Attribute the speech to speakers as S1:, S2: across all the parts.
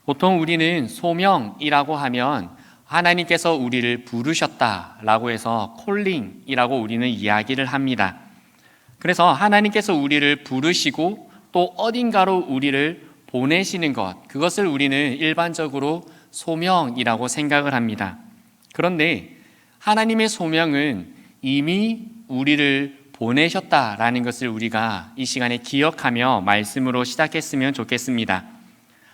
S1: 보통 우리는 소명이라고 하면 하나님께서 우리를 부르셨다라고 해서 콜링이라고 우리는 이야기를 합니다. 그래서 하나님께서 우리를 부르시고 또 어딘가로 우리를 보내시는 것, 그것을 우리는 일반적으로 소명이라고 생각을 합니다. 그런데 하나님의 소명은 이미 우리를 보내셨다라는 것을 우리가 이 시간에 기억하며 말씀으로 시작했으면 좋겠습니다.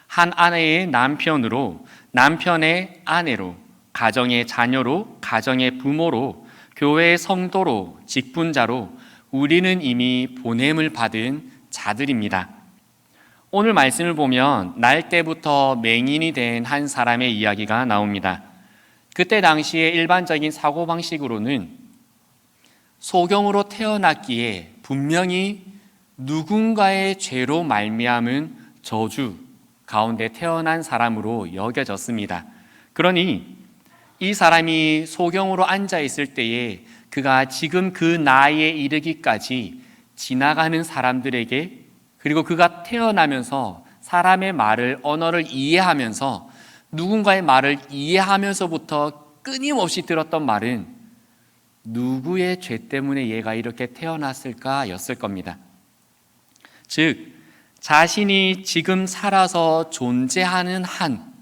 S1: 한 아내의 남편으로, 남편의 아내로, 가정의 자녀로, 가정의 부모로, 교회의 성도로, 직분자로 우리는 이미 보냄을 받은 자들입니다. 오늘 말씀을 보면 날 때부터 맹인이 된 한 사람의 이야기가 나옵니다. 그때 당시에 일반적인 사고방식으로는 소경으로 태어났기에 분명히 누군가의 죄로 말미암은 저주 가운데 태어난 사람으로 여겨졌습니다. 그러니 이 사람이 소경으로 앉아 있을 때에 그가 지금 그 나이에 이르기까지 지나가는 사람들에게, 그리고 그가 태어나면서 사람의 말을, 언어를 이해하면서 누군가의 말을 이해하면서부터 끊임없이 들었던 말은 누구의 죄 때문에 얘가 이렇게 태어났을까 였을 겁니다. 즉 자신이 지금 살아서 존재하는 한,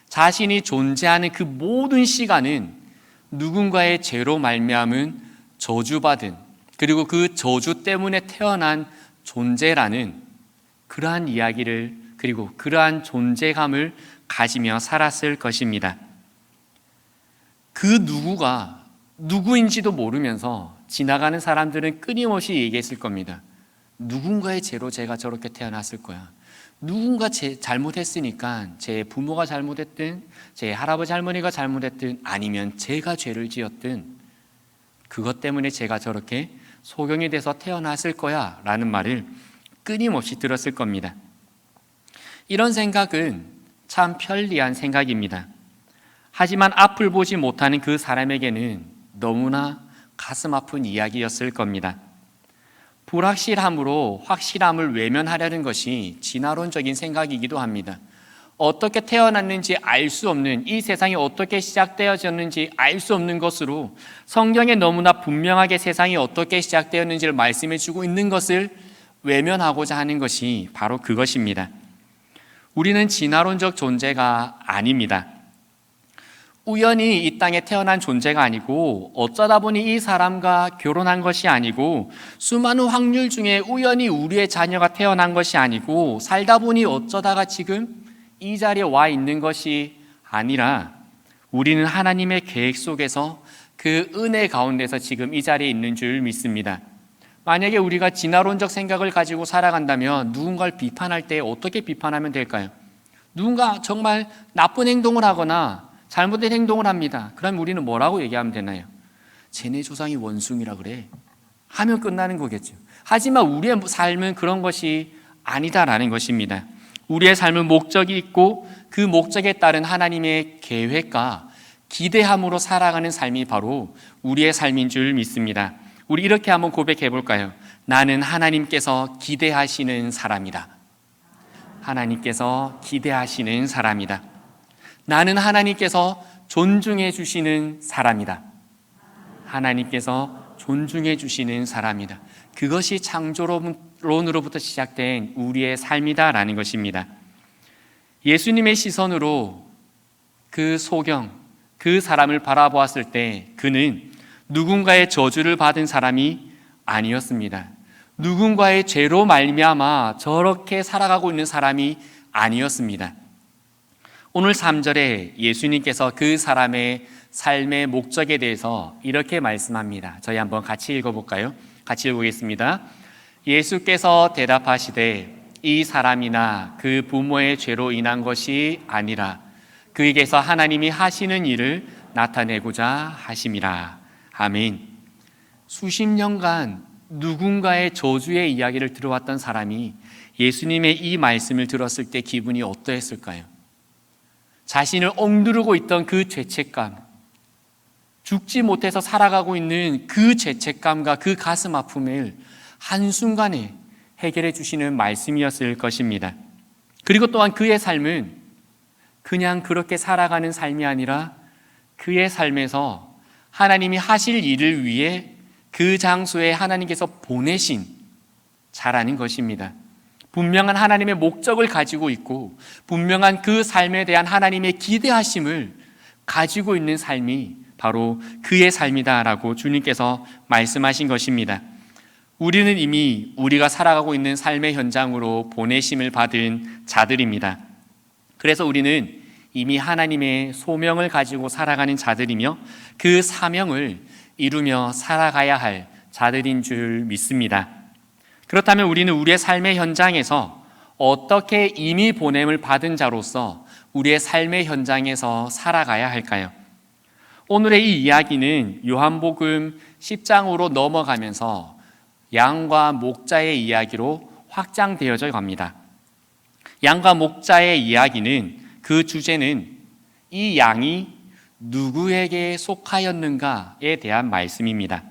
S1: 자신이 존재하는 그 모든 시간은 누군가의 죄로 말미암은 저주받은, 그리고 그 저주 때문에 태어난 존재라는 그러한 이야기를, 그리고 그러한 존재감을 가지며 살았을 것입니다. 그 누구가 누구인지도 모르면서 지나가는 사람들은 끊임없이 얘기했을 겁니다. 누군가의 죄로 제가 저렇게 태어났을 거야. 누군가 잘못했으니까 제 부모가 잘못했든 제 할아버지 할머니가 잘못했든 아니면 제가 죄를 지었든 그것 때문에 제가 저렇게 소경이 돼서 태어났을 거야 라는 말을 끊임없이 들었을 겁니다. 이런 생각은 참 편리한 생각입니다. 하지만 앞을 보지 못하는 그 사람에게는 너무나 가슴 아픈 이야기였을 겁니다. 불확실함으로 확실함을 외면하려는 것이 진화론적인 생각이기도 합니다. 어떻게 태어났는지 알 수 없는, 이 세상이 어떻게 시작되어졌는지 알 수 없는 것으로 성경에 너무나 분명하게 세상이 어떻게 시작되었는지를 말씀해 주고 있는 것을 외면하고자 하는 것이 바로 그것입니다. 우리는 진화론적 존재가 아닙니다. 우연히 이 땅에 태어난 존재가 아니고 어쩌다 보니 이 사람과 결혼한 것이 아니고 수많은 확률 중에 우연히 우리의 자녀가 태어난 것이 아니고 살다 보니 어쩌다가 지금 이 자리에 와 있는 것이 아니라 우리는 하나님의 계획 속에서 그 은혜 가운데서 지금 이 자리에 있는 줄 믿습니다. 만약에 우리가 진화론적 생각을 가지고 살아간다면 누군가를 비판할 때 어떻게 비판하면 될까요? 누군가 정말 나쁜 행동을 하거나 잘못된 행동을 합니다. 그럼 우리는 뭐라고 얘기하면 되나요? 쟤네 조상이 원숭이라 그래 하면 끝나는 거겠죠. 하지만 우리의 삶은 그런 것이 아니다라는 것입니다. 우리의 삶은 목적이 있고 그 목적에 따른 하나님의 계획과 기대함으로 살아가는 삶이 바로 우리의 삶인 줄 믿습니다. 우리 이렇게 한번 고백해 볼까요? 나는 하나님께서 기대하시는 사람이다. 하나님께서 기대하시는 사람이다. 나는 하나님께서 존중해 주시는 사람이다. 하나님께서 존중해 주시는 사람이다. 그것이 창조론으로부터 시작된 우리의 삶이다라는 것입니다. 예수님의 시선으로 그 소경, 그 사람을 바라보았을 때 그는 누군가의 저주를 받은 사람이 아니었습니다. 누군가의 죄로 말미암아 저렇게 살아가고 있는 사람이 아니었습니다. 오늘 3절에 예수님께서 그 사람의 삶의 목적에 대해서 이렇게 말씀합니다. 저희 한번 같이 읽어볼까요? 같이 읽겠습니다. 예수께서 대답하시되 이 사람이나 그 부모의 죄로 인한 것이 아니라 그에게서 하나님이 하시는 일을 나타내고자 하심이라. 아멘. 수십 년간 누군가의 저주의 이야기를 들어왔던 사람이 예수님의 이 말씀을 들었을 때 기분이 어떠했을까요? 자신을 억누르고 있던 그 죄책감, 죽지 못해서 살아가고 있는 그 죄책감과 그 가슴 아픔을 한순간에 해결해 주시는 말씀이었을 것입니다. 그리고 또한 그의 삶은 그냥 그렇게 살아가는 삶이 아니라 그의 삶에서 하나님이 하실 일을 위해 그 장소에 하나님께서 보내신 자라는 것입니다. 분명한 하나님의 목적을 가지고 있고 분명한 그 삶에 대한 하나님의 기대하심을 가지고 있는 삶이 바로 그의 삶이다라고 주님께서 말씀하신 것입니다. 우리는 이미 우리가 살아가고 있는 삶의 현장으로 보내심을 받은 자들입니다. 그래서 우리는 이미 하나님의 소명을 가지고 살아가는 자들이며 그 사명을 이루며 살아가야 할 자들인 줄 믿습니다. 그렇다면 우리는 우리의 삶의 현장에서 어떻게 이미 보냄을 받은 자로서 우리의 삶의 현장에서 살아가야 할까요? 오늘의 이 이야기는 요한복음 10장으로 넘어가면서 양과 목자의 이야기로 확장되어져 갑니다. 양과 목자의 이야기는 그 주제는 이 양이 누구에게 속하였는가에 대한 말씀입니다.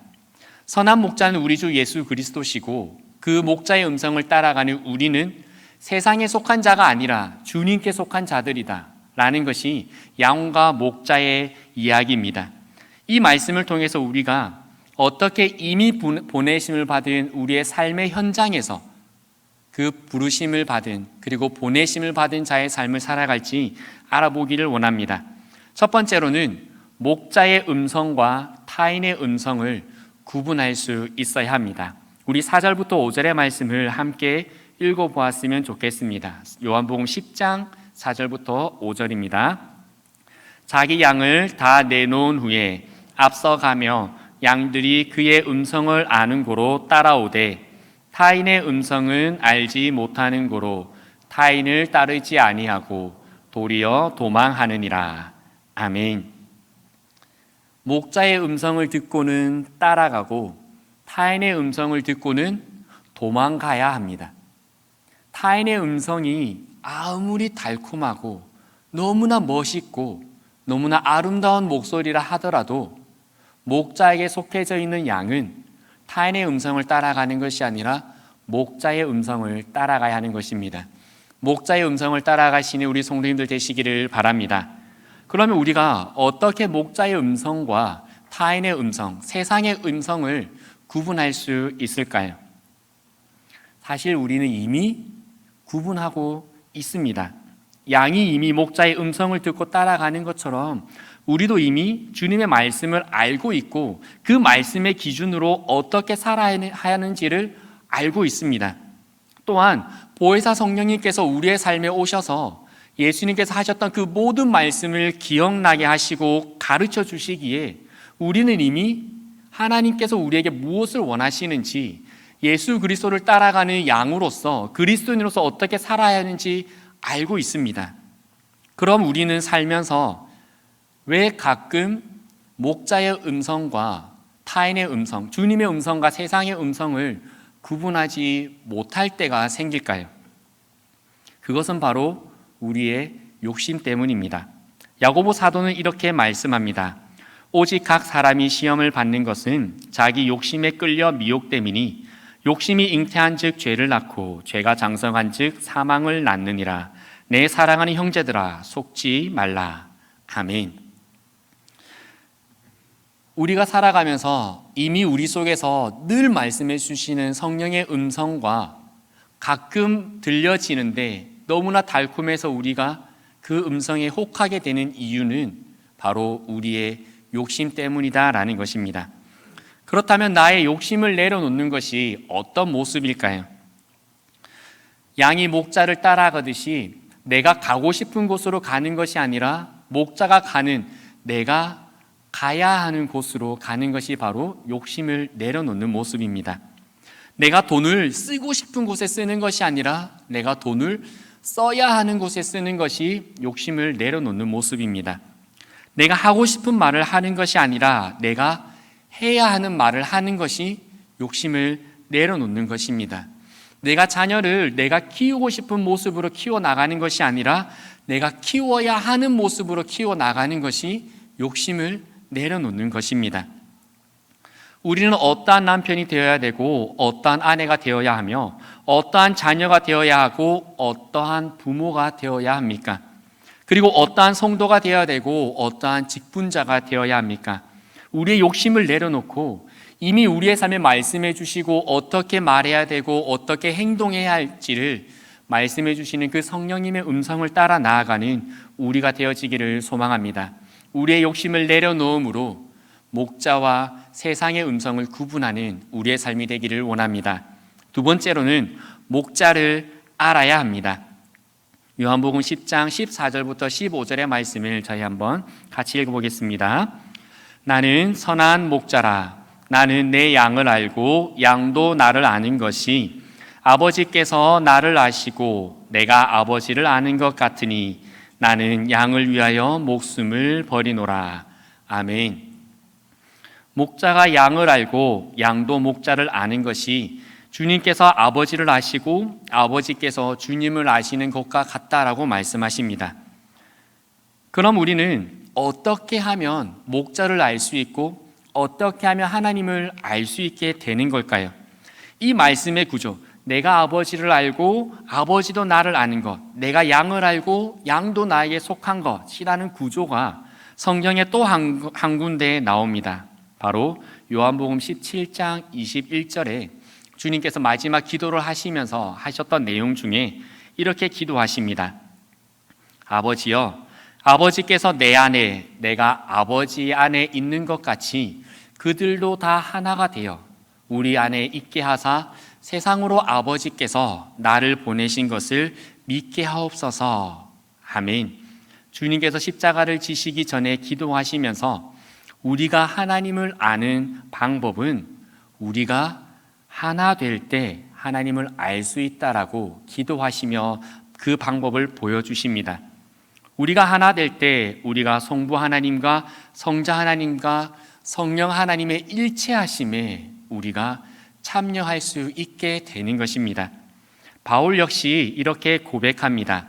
S1: 선한 목자는 우리 주 예수 그리스도시고 그 목자의 음성을 따라가는 우리는 세상에 속한 자가 아니라 주님께 속한 자들이다 라는 것이 양과 목자의 이야기입니다. 이 말씀을 통해서 우리가 어떻게 이미 보내심을 받은 우리의 삶의 현장에서 그 부르심을 받은 그리고 보내심을 받은 자의 삶을 살아갈지 알아보기를 원합니다. 첫 번째로는 목자의 음성과 타인의 음성을 구분할 수 있어야 합니다. 우리 4절부터 5절의 말씀을 함께 읽어보았으면 좋겠습니다. 요한복음 10장 4절부터 5절입니다. 자기 양을 다 내놓은 후에 앞서가며 양들이 그의 음성을 아는 고로 따라오되 타인의 음성은 알지 못하는 고로 타인을 따르지 아니하고 도리어 도망하느니라. 아멘. 목자의 음성을 듣고는 따라가고 타인의 음성을 듣고는 도망가야 합니다. 타인의 음성이 아무리 달콤하고 너무나 멋있고 너무나 아름다운 목소리라 하더라도 목자에게 속해져 있는 양은 타인의 음성을 따라가는 것이 아니라 목자의 음성을 따라가야 하는 것입니다. 목자의 음성을 따라가시는 우리 성도님들 되시기를 바랍니다. 그러면 우리가 어떻게 목자의 음성과 타인의 음성, 세상의 음성을 구분할 수 있을까요? 사실 우리는 이미 구분하고 있습니다. 양이 이미 목자의 음성을 듣고 따라가는 것처럼 우리도 이미 주님의 말씀을 알고 있고 그 말씀의 기준으로 어떻게 살아야 하는지를 알고 있습니다. 또한 보혜사 성령님께서 우리의 삶에 오셔서 예수님께서 하셨던 그 모든 말씀을 기억나게 하시고 가르쳐 주시기에 우리는 이미 하나님께서 우리에게 무엇을 원하시는지 예수 그리스도를 따라가는 양으로서 그리스도인으로서 어떻게 살아야 하는지 알고 있습니다. 그럼 우리는 살면서 왜 가끔 목자의 음성과 타인의 음성, 주님의 음성과 세상의 음성을 구분하지 못할 때가 생길까요? 그것은 바로 우리의 욕심 때문입니다. 야고보 사도는 이렇게 말씀합니다. 오직 각 사람이 시험을 받는 것은 자기 욕심에 끌려 미혹됨이니 욕심이 잉태한 즉 죄를 낳고 죄가 장성한 즉 사망을 낳느니라. 내 사랑하는 형제들아 속지 말라. 아멘. 우리가 살아가면서 이미 우리 속에서 늘 말씀해 주시는 성령의 음성과 가끔 들려지는데 너무나 달콤해서 우리가 그 음성에 혹하게 되는 이유는 바로 우리의 욕심 때문이다라는 것입니다. 그렇다면 나의 욕심을 내려놓는 것이 어떤 모습일까요? 양이 목자를 따라가듯이 내가 가고 싶은 곳으로 가는 것이 아니라 목자가 가는 내가 가야 하는 곳으로 가는 것이 바로 욕심을 내려놓는 모습입니다. 내가 돈을 쓰고 싶은 곳에 쓰는 것이 아니라 내가 돈을 써야 하는 곳에 쓰는 것이 욕심을 내려놓는 모습입니다. 내가 하고 싶은 말을 하는 것이 아니라 내가 해야 하는 말을 하는 것이 욕심을 내려놓는 것입니다. 내가 자녀를 내가 키우고 싶은 모습으로 키워나가는 것이 아니라 내가 키워야 하는 모습으로 키워나가는 것이 욕심을 내려놓는 것입니다. 우리는 어떠한 남편이 되어야 되고 어떠한 아내가 되어야 하며 어떠한 자녀가 되어야 하고 어떠한 부모가 되어야 합니까? 그리고 어떠한 성도가 되어야 되고 어떠한 직분자가 되어야 합니까? 우리의 욕심을 내려놓고 이미 우리의 삶에 말씀해 주시고 어떻게 말해야 되고 어떻게 행동해야 할지를 말씀해 주시는 그 성령님의 음성을 따라 나아가는 우리가 되어지기를 소망합니다. 우리의 욕심을 내려놓음으로 목자와 세상의 음성을 구분하는 우리의 삶이 되기를 원합니다. 두 번째로는 목자를 알아야 합니다. 요한복음 10장 14절부터 15절의 말씀을 저희 한번 같이 읽어보겠습니다. 나는 선한 목자라. 나는 내 양을 알고 양도 나를 아는 것이 아버지께서 나를 아시고 내가 아버지를 아는 것 같으니 나는 양을 위하여 목숨을 버리노라. 아멘. 목자가 양을 알고 양도 목자를 아는 것이 주님께서 아버지를 아시고 아버지께서 주님을 아시는 것과 같다라고 말씀하십니다. 그럼 우리는 어떻게 하면 목자를 알 수 있고 어떻게 하면 하나님을 알 수 있게 되는 걸까요? 이 말씀의 구조, 내가 아버지를 알고 아버지도 나를 아는 것, 내가 양을 알고 양도 나에게 속한 것이라는 구조가 성경에 또 한 군데에 나옵니다. 바로 요한복음 17장 21절에 주님께서 마지막 기도를 하시면서 하셨던 내용 중에 이렇게 기도하십니다. 아버지여, 아버지께서 내 안에 내가 아버지 안에 있는 것 같이 그들도 다 하나가 되어 우리 안에 있게 하사 세상으로 아버지께서 나를 보내신 것을 믿게 하옵소서. 아멘. 주님께서 십자가를 지시기 전에 기도하시면서 우리가 하나님을 아는 방법은 우리가 하나 될 때 하나님을 알 수 있다라고 기도하시며 그 방법을 보여주십니다. 우리가 하나 될 때 우리가 성부 하나님과 성자 하나님과 성령 하나님의 일체하심에 우리가 참여할 수 있게 되는 것입니다. 바울 역시 이렇게 고백합니다.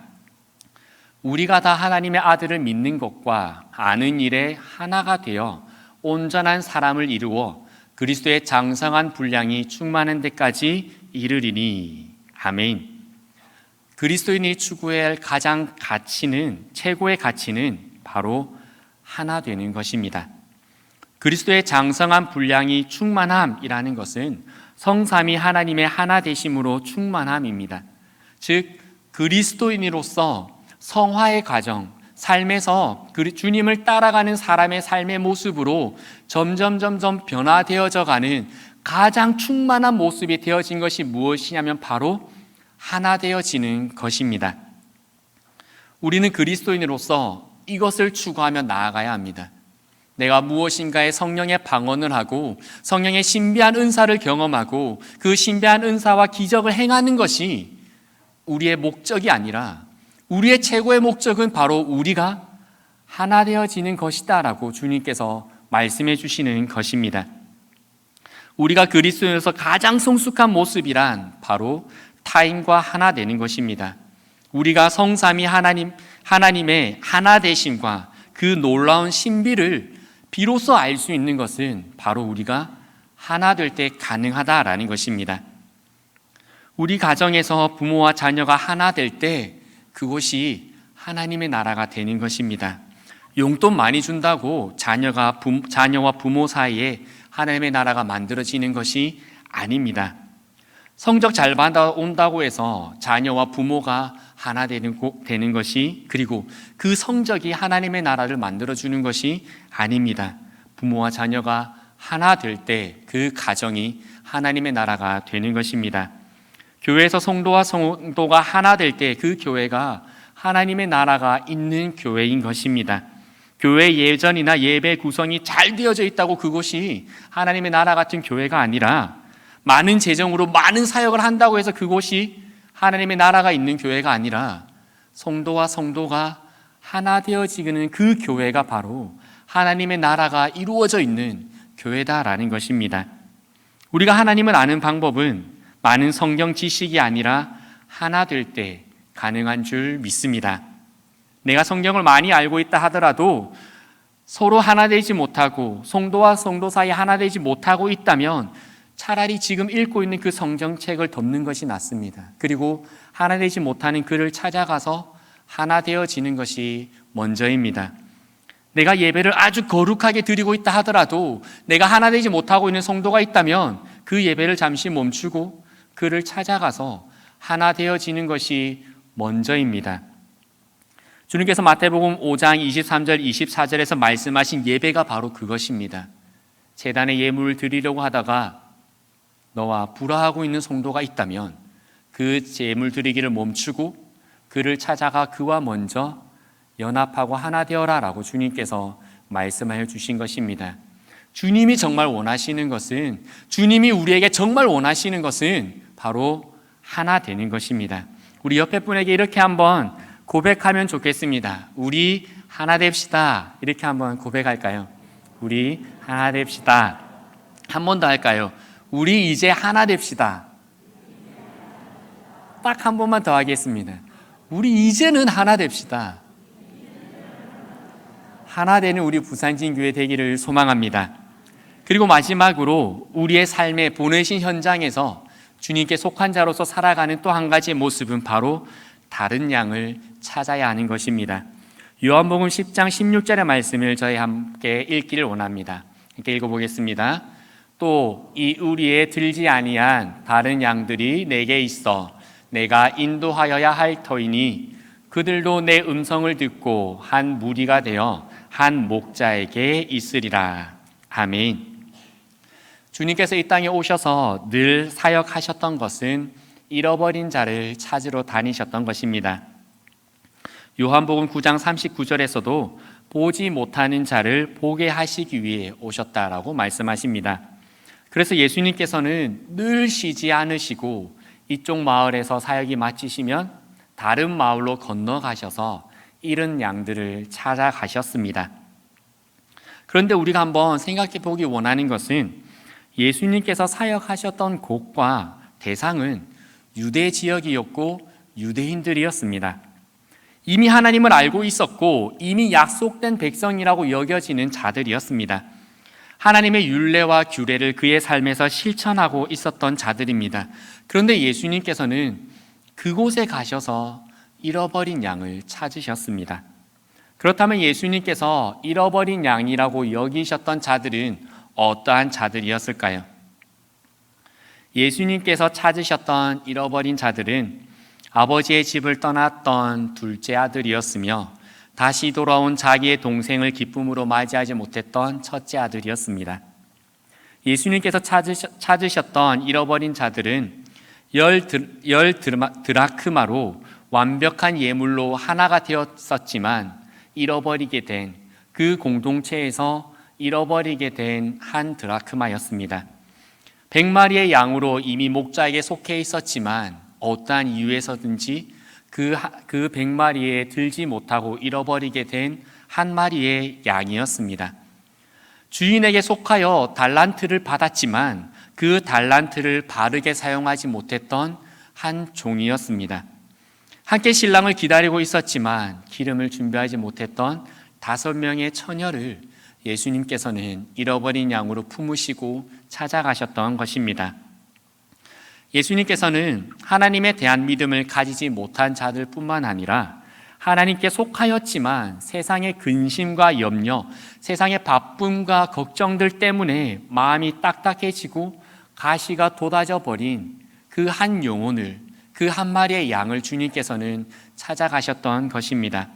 S1: 우리가 다 하나님의 아들을 믿는 것과 아는 일에 하나가 되어 온전한 사람을 이루어 그리스도의 장성한 분량이 충만한 데까지 이르리니. 아멘. 그리스도인이 추구해야 할 가장 최고의 가치는 바로 하나 되는 것입니다. 그리스도의 장성한 분량이 충만함이라는 것은 성삼위 하나님의 하나 되심으로 충만함입니다. 즉 그리스도인으로서 성화의 과정, 삶에서 주님을 따라가는 사람의 삶의 모습으로 점점 변화되어져 가는 가장 충만한 모습이 되어진 것이 무엇이냐면 바로 하나 되어지는 것입니다. 우리는 그리스도인으로서 이것을 추구하며 나아가야 합니다. 내가 무엇인가에 성령의 방언을 하고 성령의 신비한 은사를 경험하고 그 신비한 은사와 기적을 행하는 것이 우리의 목적이 아니라 우리의 최고의 목적은 바로 우리가 하나 되어지는 것이다 라고 주님께서 말씀해 주시는 것입니다. 우리가 그리스도인으로서 가장 성숙한 모습이란 바로 타인과 하나 되는 것입니다. 우리가 성삼위 하나님의 하나 되심과 그 놀라운 신비를 비로소 알 수 있는 것은 바로 우리가 하나 될 때 가능하다라는 것입니다. 우리 가정에서 부모와 자녀가 하나 될 때 그것이 하나님의 나라가 되는 것입니다. 용돈 많이 준다고 자녀와 부모 사이에 하나님의 나라가 만들어지는 것이 아닙니다. 성적 잘 받아온다고 해서 자녀와 부모가 하나 되는 것이, 그리고 그 성적이 하나님의 나라를 만들어주는 것이 아닙니다. 부모와 자녀가 하나 될 때 그 가정이 하나님의 나라가 되는 것입니다. 교회에서 성도와 성도가 하나 될 때 그 교회가 하나님의 나라가 있는 교회인 것입니다. 교회 예전이나 예배 구성이 잘 되어져 있다고 그곳이 하나님의 나라 같은 교회가 아니라, 많은 재정으로 많은 사역을 한다고 해서 그곳이 하나님의 나라가 있는 교회가 아니라, 성도와 성도가 하나 되어지는 그 교회가 바로 하나님의 나라가 이루어져 있는 교회다라는 것입니다. 우리가 하나님을 아는 방법은 많은 성경 지식이 아니라 하나 될 때 가능한 줄 믿습니다. 내가 성경을 많이 알고 있다 하더라도 서로 하나 되지 못하고 성도와 성도 사이 하나 되지 못하고 있다면 차라리 지금 읽고 있는 그 성경책을 덮는 것이 낫습니다. 그리고 하나 되지 못하는 그를 찾아가서 하나 되어지는 것이 먼저입니다. 내가 예배를 아주 거룩하게 드리고 있다 하더라도 내가 하나 되지 못하고 있는 성도가 있다면 그 예배를 잠시 멈추고 그를 찾아가서 하나 되어지는 것이 먼저입니다. 주님께서 마태복음 5장 23절 24절에서 말씀하신 예배가 바로 그것입니다. 제단에 예물을 드리려고 하다가 너와 불화하고 있는 성도가 있다면 그 예물 드리기를 멈추고 그를 찾아가 그와 먼저 연합하고 하나 되어라 라고 주님께서 말씀하여 주신 것입니다. 주님이 정말 원하시는 것은, 주님이 우리에게 정말 원하시는 것은 바로 하나 되는 것입니다. 우리 옆에 분에게 이렇게 한번 고백하면 좋겠습니다. 우리 하나 됩시다. 이렇게 한번 고백할까요? 우리 하나 됩시다. 한 번 더 할까요? 우리 이제 하나 됩시다. 딱 한 번만 더 하겠습니다. 우리 이제는 하나 됩시다. 하나 되는 우리 부산진교회 되기를 소망합니다. 그리고 마지막으로 우리의 삶의 보내신 현장에서 주님께 속한 자로서 살아가는 또 한 가지의 모습은 바로 다른 양을 찾아야 하는 것입니다. 요한복음 10장 16절의 말씀을 저희 함께 읽기를 원합니다. 이렇게 읽어보겠습니다. 또 이 우리에 들지 아니한 다른 양들이 내게 있어 내가 인도하여야 할 터이니 그들도 내 음성을 듣고 한 무리가 되어 한 목자에게 있으리라. 아멘. 주님께서 이 땅에 오셔서 늘 사역하셨던 것은 잃어버린 자를 찾으러 다니셨던 것입니다. 요한복음 9장 39절에서도 보지 못하는 자를 보게 하시기 위해 오셨다라고 말씀하십니다. 그래서 예수님께서는 늘 쉬지 않으시고 이쪽 마을에서 사역이 마치시면 다른 마을로 건너가셔서 잃은 양들을 찾아가셨습니다. 그런데 우리가 한번 생각해 보기 원하는 것은 예수님께서 사역하셨던 곳과 대상은 유대 지역이었고 유대인들이었습니다. 이미 하나님을 알고 있었고 이미 약속된 백성이라고 여겨지는 자들이었습니다. 하나님의 율례와 규례를 그의 삶에서 실천하고 있었던 자들입니다. 그런데 예수님께서는 그곳에 가셔서 잃어버린 양을 찾으셨습니다. 그렇다면 예수님께서 잃어버린 양이라고 여기셨던 자들은 어떠한 자들이었을까요? 예수님께서 찾으셨던 잃어버린 자들은 아버지의 집을 떠났던 둘째 아들이었으며 다시 돌아온 자기의 동생을 기쁨으로 맞이하지 못했던 첫째 아들이었습니다. 예수님께서 찾으셨던 잃어버린 자들은 열 드라크마로 완벽한 예물로 하나가 되었었지만 잃어버리게 된 그 공동체에서 잃어버리게 된 한 드라크마였습니다. 100마리의 양으로 이미 목자에게 속해 있었지만 어떠한 이유에서든지 그 100마리에 들지 못하고 잃어버리게 된 한 마리의 양이었습니다. 주인에게 속하여 달란트를 받았지만 그 달란트를 바르게 사용하지 못했던 한 종이었습니다. 함께 신랑을 기다리고 있었지만 기름을 준비하지 못했던 5명의 처녀를 예수님께서는 잃어버린 양으로 품으시고 찾아가셨던 것입니다. 예수님께서는 하나님에 대한 믿음을 가지지 못한 자들 뿐만 아니라 하나님께 속하였지만 세상의 근심과 염려, 세상의 바쁨과 걱정들 때문에 마음이 딱딱해지고 가시가 돋아져 버린 그 한 영혼을, 그 한 마리의 양을 주님께서는 찾아가셨던 것입니다.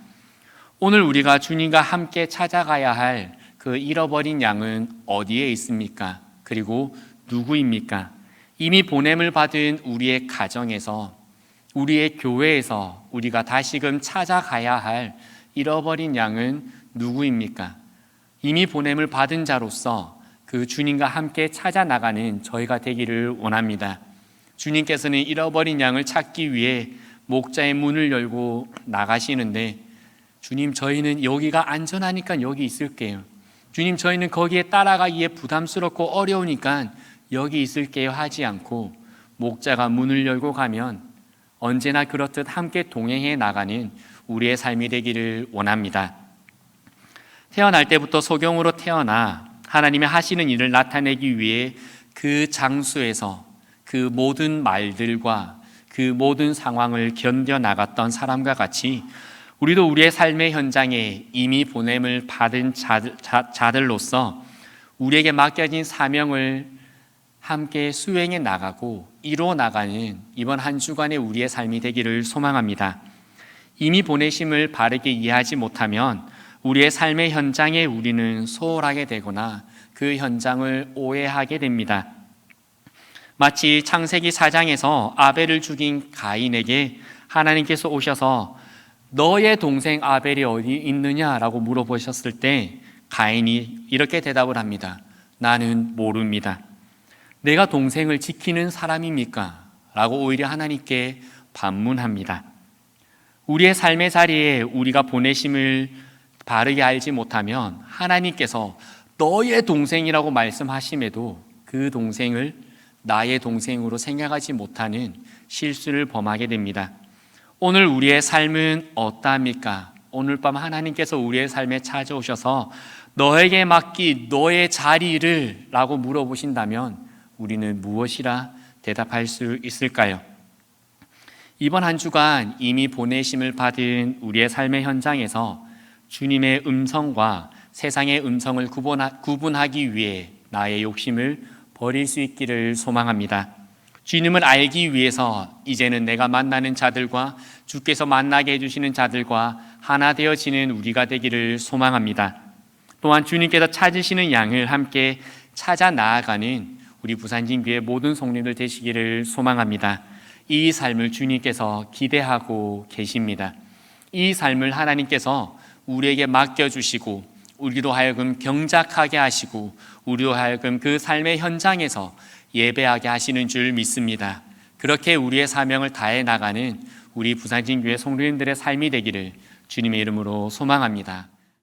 S1: 오늘 우리가 주님과 함께 찾아가야 할 그 잃어버린 양은 어디에 있습니까? 그리고 누구입니까? 이미 보냄을 받은 우리의 가정에서, 우리의 교회에서 우리가 다시금 찾아가야 할 잃어버린 양은 누구입니까? 이미 보냄을 받은 자로서 그 주님과 함께 찾아 나가는 저희가 되기를 원합니다. 주님께서는 잃어버린 양을 찾기 위해 목자의 문을 열고 나가시는데, 주님, 저희는 여기가 안전하니까 여기 있을게요. 주님, 저희는 거기에 따라가기에 부담스럽고 어려우니까 여기 있을게요 하지 않고 목자가 문을 열고 가면 언제나 그렇듯 함께 동행해 나가는 우리의 삶이 되기를 원합니다. 태어날 때부터 소경으로 태어나 하나님의 하시는 일을 나타내기 위해 그 장소에서 그 모든 말들과 그 모든 상황을 견뎌 나갔던 사람과 같이 우리도 우리의 삶의 현장에 이미 보냄을 받은 자들로서 우리에게 맡겨진 사명을 함께 수행해 나가고 이루어 나가는 이번 한 주간의 우리의 삶이 되기를 소망합니다. 이미 보내심을 바르게 이해하지 못하면 우리의 삶의 현장에 우리는 소홀하게 되거나 그 현장을 오해하게 됩니다. 마치 창세기 4장에서 아벨을 죽인 가인에게 하나님께서 오셔서 너의 동생 아벨이 어디 있느냐라고 물어보셨을 때 가인이 이렇게 대답을 합니다. 나는 모릅니다. 내가 동생을 지키는 사람입니까? 라고 오히려 하나님께 반문합니다. 우리의 삶의 자리에 우리가 보내심을 바르게 알지 못하면 하나님께서 너의 동생이라고 말씀하심에도 그 동생을 나의 동생으로 생각하지 못하는 실수를 범하게 됩니다. 오늘 우리의 삶은 어떠합니까? 오늘 밤 하나님께서 우리의 삶에 찾아오셔서 너에게 맡긴 너의 자리를 라고 물어보신다면 우리는 무엇이라 대답할 수 있을까요? 이번 한 주간 이미 보내심을 받은 우리의 삶의 현장에서 주님의 음성과 세상의 음성을 구분하기 위해 나의 욕심을 버릴 수 있기를 소망합니다. 주님을 알기 위해서 이제는 내가 만나는 자들과 주께서 만나게 해주시는 자들과 하나 되어지는 우리가 되기를 소망합니다. 또한 주님께서 찾으시는 양을 함께 찾아 나아가는 우리 부산진교회 모든 성도님들 되시기를 소망합니다. 이 삶을 주님께서 기대하고 계십니다. 이 삶을 하나님께서 우리에게 맡겨주시고 우리로 하여금 경작하게 하시고 우리로 하여금 그 삶의 현장에서 예배하게 하시는 줄 믿습니다. 그렇게 우리의 사명을 다해 나가는 우리 부산진교회 성도님들의 삶이 되기를 주님의 이름으로 소망합니다.